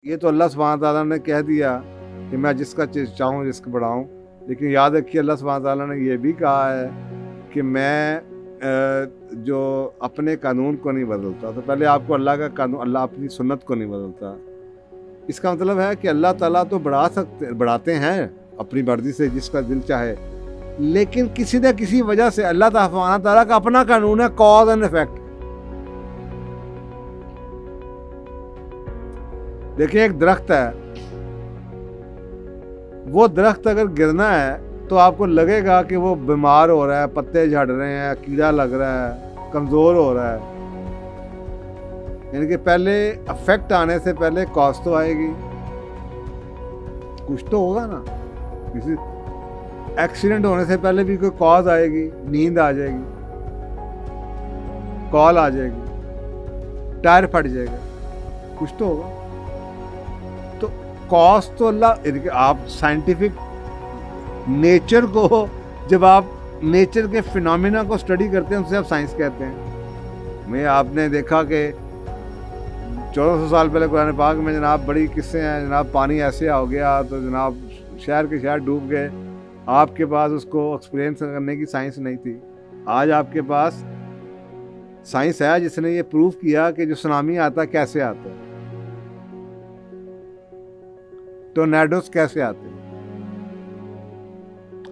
یہ تو اللہ سبحانہ تعالیٰ نے کہہ دیا کہ میں جس کا چاہوں جس کو بڑھاؤں، لیکن یاد رکھیے اللہ سبحانہ تعالیٰ نے یہ بھی کہا ہے کہ میں جو اپنے قانون کو نہیں بدلتا، تو پہلے آپ کو اللہ کا قانون، اللہ اپنی سنت کو نہیں بدلتا۔ اس کا مطلب ہے کہ اللہ تعالیٰ تو بڑھاتے ہیں اپنی مرضی سے جس کا دل چاہے، لیکن کسی نہ کسی وجہ سے اللہ سبحانہ تعالیٰ کا اپنا قانون ہے، کاز اینڈ افیکٹ۔ دیکھیں ایک درخت ہے، وہ درخت اگر گرنا ہے تو آپ کو لگے گا کہ وہ بیمار ہو رہا ہے، پتے جھڑ رہے ہیں، کیڑا لگ رہا ہے، کمزور ہو رہا ہے، یعنی کہ پہلے افیکٹ آنے سے پہلے کاز تو آئے گی، کچھ تو ہوگا نا۔ کسی ایکسیڈنٹ ہونے سے پہلے بھی کوئی کاز آئے گی، نیند آ جائے گی، کال آ جائے گی، ٹائر پھٹ جائے گا، کچھ تو ہوگا۔ تو کاز تو اللہ، آپ سائنٹیفک نیچر کو، جب آپ نیچر کے فینومینا کو اسٹڈی کرتے ہیں اسے آپ سائنس کہتے ہیں۔ آپ نے دیکھا کہ 1400 سال پہلے قرآن پاک میں جناب بڑی قصے ہیں، جناب پانی ایسے ہو گیا تو جناب شہر کے شہر ڈوب گئے، آپ کے پاس اس کو ایکسپلین کرنے کی سائنس نہیں تھی۔ آج آپ کے پاس سائنس ہے جس نے یہ پروف کیا کہ جو سونامی آتا ہے کیسے آتا ہے، ٹورنیڈوز کیسے آتے ہیں،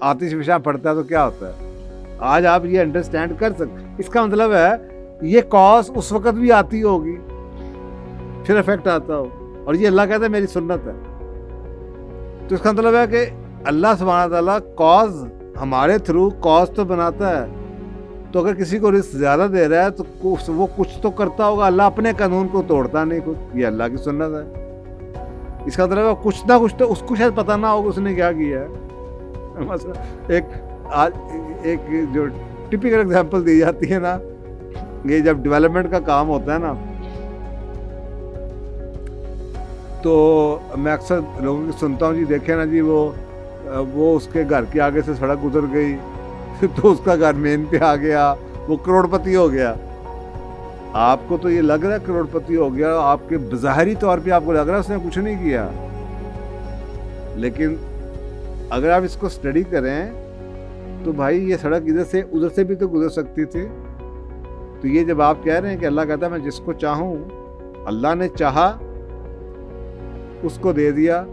آتش فشاں پڑتا ہے تو کیا ہوتا ہے۔ آج آپ یہ انڈرسٹینڈ کر سکتے، اس کا مطلب ہے یہ کاز اس وقت بھی آتی ہوگی پھر افیکٹ آتا ہو، اور یہ اللہ کہتا ہے میری سنت ہے۔ تو اس کا مطلب ہے کہ اللہ سبحانہ تعالیٰ کاز ہمارے تھرو کاز تو بناتا ہے، تو اگر کسی کو رزق زیادہ دے رہا ہے تو وہ کچھ تو کرتا ہوگا، اللہ اپنے قانون کو توڑتا نہیں کچھ، یہ اللہ کی سنت ہے۔ اس کا مطلب ہے کچھ نہ کچھ تو اس کو شاید پتہ نہ ہوگا اس نے کیا کیا ہے۔ مثلا ایک جو ٹپیکل ایگزامپل دی جاتی ہے نا، یہ جب ڈیولپمنٹ کا کام ہوتا ہے نا تو میں اکثر لوگوں کی سنتا ہوں، جی دیکھیں نا جی وہ اس کے گھر کے آگے سے سڑک گزر گئی تو اس کا گھر مین پہ آ گیا، وہ کروڑ پتی ہو گیا۔ آپ کو تو یہ لگ رہا ہے کروڑ پتی ہو گیا، آپ کے بظاہری طور پہ آپ کو لگ رہا ہے اس نے کچھ نہیں کیا، لیکن اگر آپ اس کو اسٹڈی کریں تو بھائی یہ سڑک ادھر سے بھی تو گزر سکتی تھی۔ تو یہ جب آپ کہہ رہے ہیں کہ اللہ کہتا ہے میں جس کو چاہوں، اللہ نے چاہا اس کو دے دیا،